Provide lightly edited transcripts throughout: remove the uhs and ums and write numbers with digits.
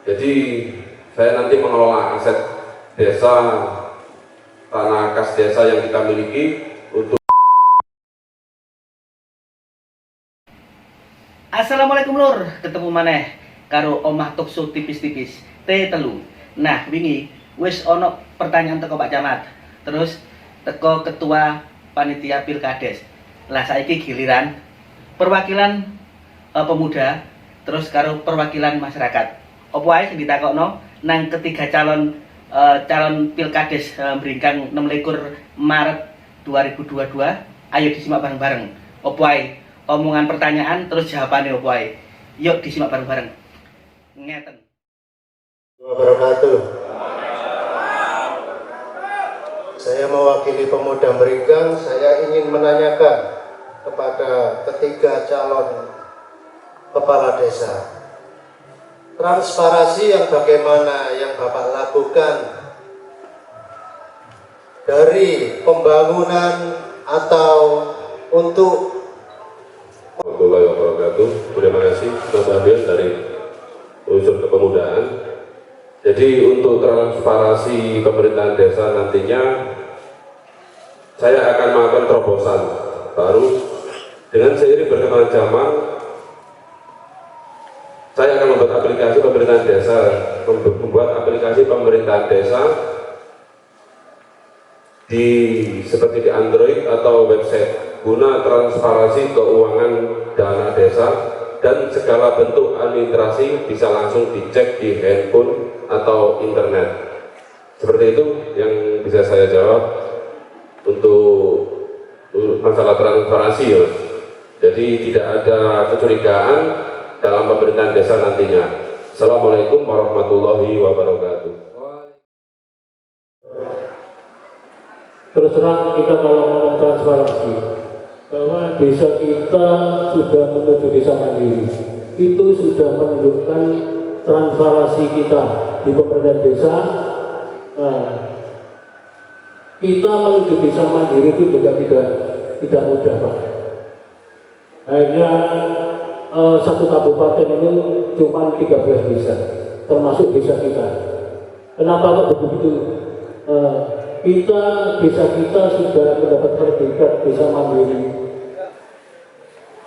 Jadi saya nanti mengelola aset desa, tanah kas desa yang kita miliki untuk. Assalamualaikum lur, ketemu maneh karo omah Tokso tipis-tipis T3. Nah, wingi wis ono pertanyaan teko Pak Camat, terus teko ketua panitia Pilkades. Lah saiki giliran perwakilan pemuda terus karo perwakilan masyarakat. Apa ae sing ditakokno nang ketiga calon Pilkades Mringkang 26 Maret 2022. Ayo disimak bareng-bareng. Apa ae omongan pertanyaan terus jawabannya apa ae. Yuk disimak bareng-bareng. Ngeten. Wabarakatuh. Saya mewakili pemuda Mringkang. Saya ingin menanyakan kepada ketiga calon kepala desa, transparansi yang bagaimana yang Bapak lakukan dari pembangunan atau untuk. Warahmatullahi wabarakatuh. Terima kasih Mas Abil dari unsur kepemudaan. Jadi untuk transparansi pemerintahan desa nantinya saya akan melakukan terobosan baru dengan seiring berkembang zaman. Saya akan membuat aplikasi pemerintahan desa, seperti di Android atau website guna transparansi keuangan dana desa dan segala bentuk administrasi bisa langsung dicek di handphone atau internet. Seperti itu yang bisa saya jawab untuk masalah transparansi ya. Jadi tidak ada kecurigaan dalam pemerintahan desa nantinya. Assalamualaikum warahmatullahi wabarakatuh. Terus terang kita kalau ngomong transparansi, bahwa desa kita sudah menuju desa mandiri, itu sudah menunjukkan transparansi kita di pemerintahan desa. Kita menuju desa mandiri itu juga tidak mudah, Pak. Hanya satu kabupaten ini cuma 13 desa, termasuk desa kita. Kenapa kok begitu? Desa kita sudah mendapat predikat desa mandiri,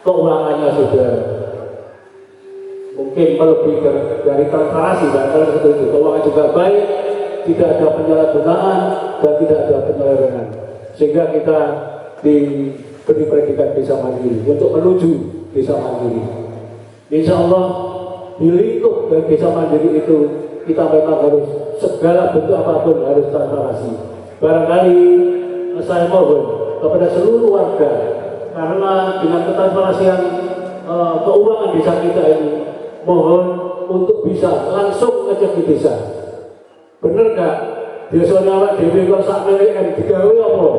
keuangannya sudah mungkin lebih dari transparansi, dan seperti itu. Keuangan juga baik, tidak ada penyalahgunaan dan tidak ada penyelewengan, sehingga kita diberi predikat desa mandiri untuk menuju desa mandiri. Insya Allah di lingkup dari desa mandiri itu kita memang harus segala bentuk apapun harus transparansi. Barangkali saya mohon kepada seluruh warga, karena dengan ketransparansian keuangan desa kita ini, mohon untuk bisa langsung ngecek di desa. Bener gak? Biasanya awak dhewe kok sak milikan digawe apa?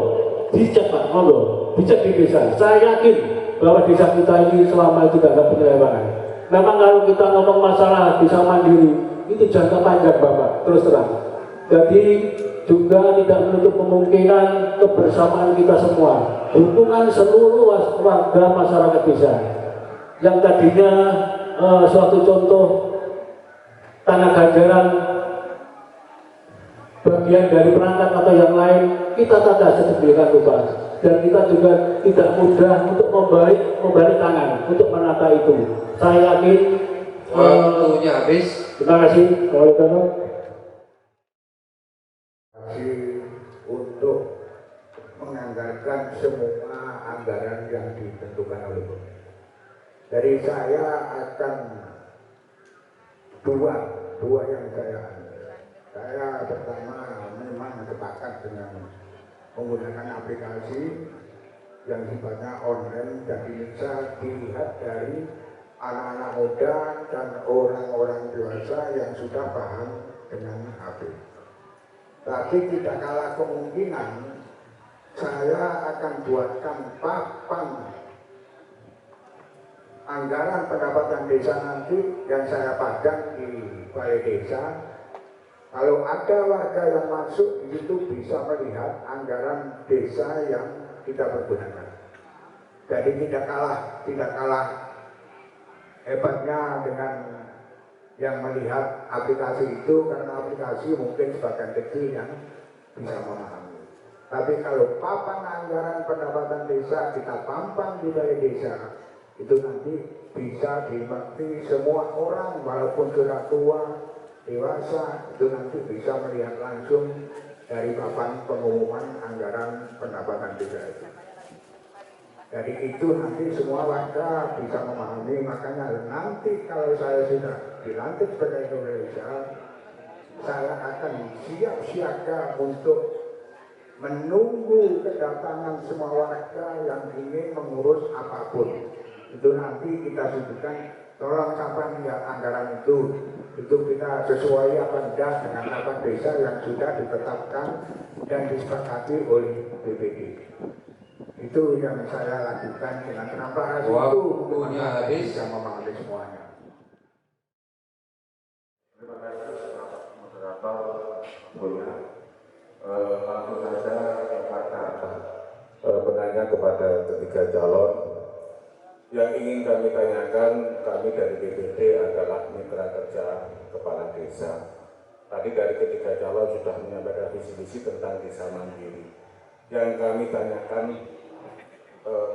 Dicek Pak, monggo, dicek di desa. Saya yakin bahwa desa kita ini selama itu tidak ada penyelewengan. Memang kalau kita ngomong masalah desa mandiri itu jangka panjang Bapak, terus terang. Jadi juga tidak menutup kemungkinan kebersamaan kita semua, dukungan seluruh warga masyarakat desa yang tadinya suatu contoh tanah ganjaran bagian dari perangkat atau yang lain kita tanda sedemikian rupa, dan kita juga tidak mudah untuk membalik tangan untuk menata itu. Saya yakin Waktunya habis. Terima kasih. Untuk menganggarkan semua anggaran yang ditentukan oleh pemerintah. Dari saya akan dua yang saya pertama memang sepakat dengan menggunakan aplikasi yang sifatnya online dan bisa dilihat dari anak-anak muda dan orang-orang dewasa yang sudah paham dengan HP. Tapi tidak kalah kemungkinan saya akan buatkan papan anggaran pendapatan desa nanti yang saya padang di balai desa. Kalau ada warga yang masuk di situ bisa melihat anggaran desa yang kita pergunakan. Jadi tidak kalah hebatnya dengan yang melihat aplikasi itu, karena aplikasi mungkin sebagian kecil yang bisa memahami. Tapi kalau papan anggaran pendapatan desa kita pampang di balai desa, itu nanti bisa dimengerti semua orang, walaupun sudah tua, dewasa, itu nanti bisa melihat langsung dari papan pengumuman anggaran pendapatan desa itu. Jadi itu nanti semua warga bisa memahami, makanya nanti kalau saya sudah dilantik sebagai kepala desa, saya akan siap siaga untuk menunggu kedatangan semua warga yang ingin mengurus apapun. Itu nanti kita sebutkan, tolong sampai lihat anggaran itu kita sesuai apa tidak dengan apa desa yang sudah ditetapkan dan disepakati oleh BPD. Itu yang saya lakukan dengan transparansi itu Waktunya habis. bisa memahami semuanya. Terima kasih Bapak Moderator Buya. Langsung saja kepada penanya kepada ketiga calon. Yang ingin kami tanyakan, kami dari BPD adalah mitra kerja kepala desa. Tadi dari ketiga calon sudah menyampaikan visi-visi tentang desa mandiri. Yang kami tanyakan,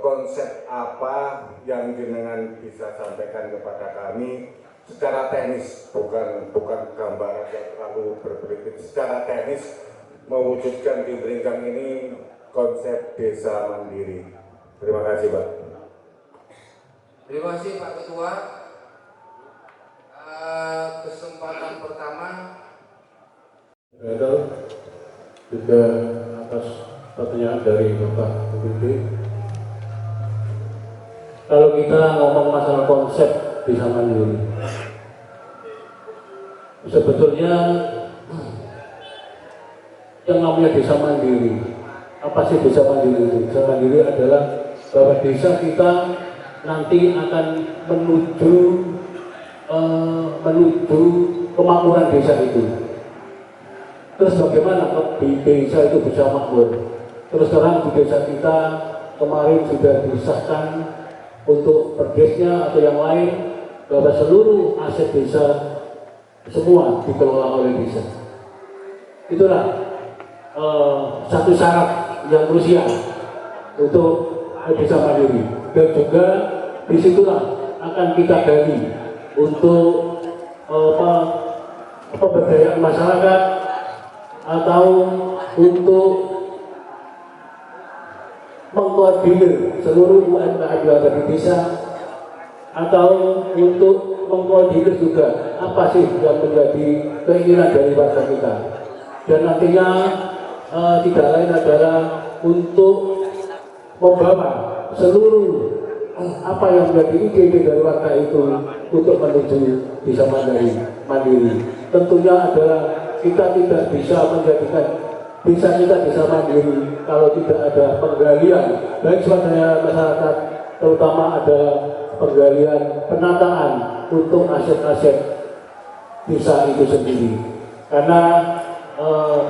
konsep apa yang jenengan bisa sampaikan kepada kami secara teknis, bukan gambaran yang terlalu berbelit, secara teknis mewujudkan di Beringkang ini konsep desa mandiri. Terima kasih, Pak. Terima kasih Pak Ketua. Kesempatan pertama. Juga atas pertanyaan dari Bapak BPD. Kalau kita ngomong masalah konsep desa mandiri, sebetulnya yang namanya desa mandiri, apa sih desa mandiri? Desa mandiri adalah bahwa desa kita nanti akan menuju kemakmuran desa itu. Terus bagaimana di desa itu bisa makmur? Terus terang di desa kita kemarin sudah disahkan untuk perdesnya atau yang lain, bahwa seluruh aset desa semua dikelola oleh desa. Itulah satu syarat yang krusial untuk desa mandiri. Dan juga disitulah akan kita gali untuk pemberdayaan masyarakat atau untuk mengkoordinir seluruh UMKM yang ada di desa, atau untuk mengkoordinir juga apa sih yang menjadi keinginan dari warga kita. Dan nantinya tidak lain adalah untuk membawa seluruh apa yang menjadi ide dari warga itu untuk menuju desa mandiri. Tentunya adalah kita tidak bisa menjadikan desa kita desa mandiri kalau tidak ada penggalian baik swadaya masyarakat, terutama ada penggalian penataan untuk aset-aset desa itu sendiri. Karena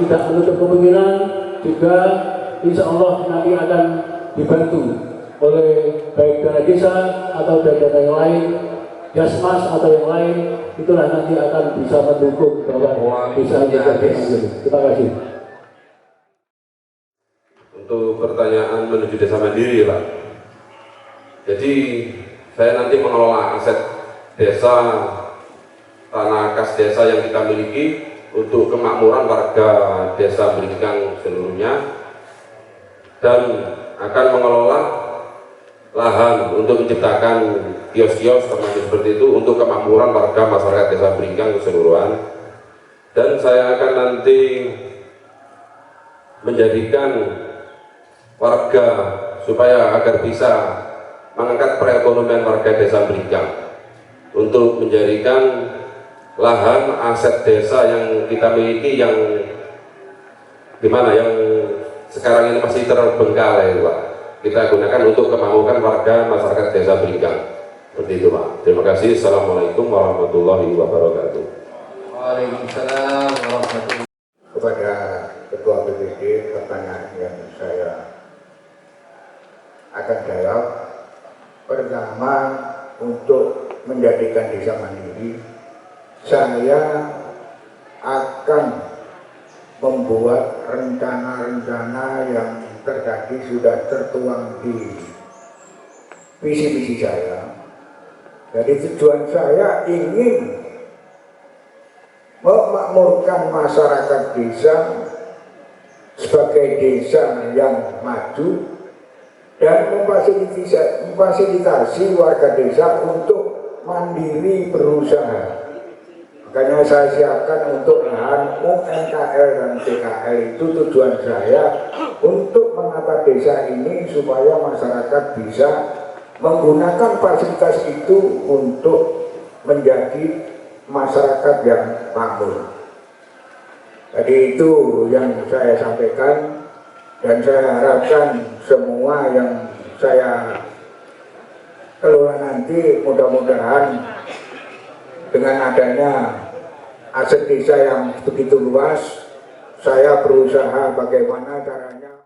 tidak menutup kemungkinan juga insya Allah nanti akan dibantu oleh baik dana desa atau dana yang lain, Jasmas atau yang lain, itulah nanti akan bisa mendukung bahwa bisa menjadi mandiri. Terima kasih. Untuk pertanyaan menuju desa mandiri, Pak. Jadi saya nanti mengelola aset desa, tanah kas desa yang kita miliki untuk kemakmuran warga desa Beringkang seluruhnya, dan akan mengelola lahan untuk menciptakan kios-kios termasuk seperti itu untuk kemakmuran warga masyarakat desa Beringkang keseluruhan. Dan saya akan nanti menjadikan warga supaya agar bisa mengangkat perekonomian warga desa Beringkang untuk menjadikan lahan aset desa yang kita miliki yang dimana yang sekarang ini masih terbengkalai, Pak, kita gunakan untuk kemakmuran warga masyarakat desa Beringkang. Seperti itu, Pak. Terima kasih. Assalamualaikum warahmatullahi wabarakatuh. Waalaikumsalam warahmatullahi wabarakatuh. Kepada Ketua BPD, pertanyaan yang saya akan jawab. Pertama, untuk menjadikan desa mandiri, saya akan membuat rencana-rencana yang terjadi sudah tertuang di visi-visi saya. Jadi tujuan saya ingin memakmurkan masyarakat desa sebagai desa yang maju dan memfasilitasi warga desa untuk mandiri berusaha. Makanya saya siapkan untuk lahan UMKL dan PKL itu tujuan saya untuk menata desa ini supaya masyarakat bisa menggunakan fasilitas itu untuk menjadi masyarakat yang makmur. Jadi itu yang saya sampaikan dan saya harapkan semua yang saya kelola nanti mudah-mudahan dengan adanya aset desa yang begitu luas, saya berusaha bagaimana caranya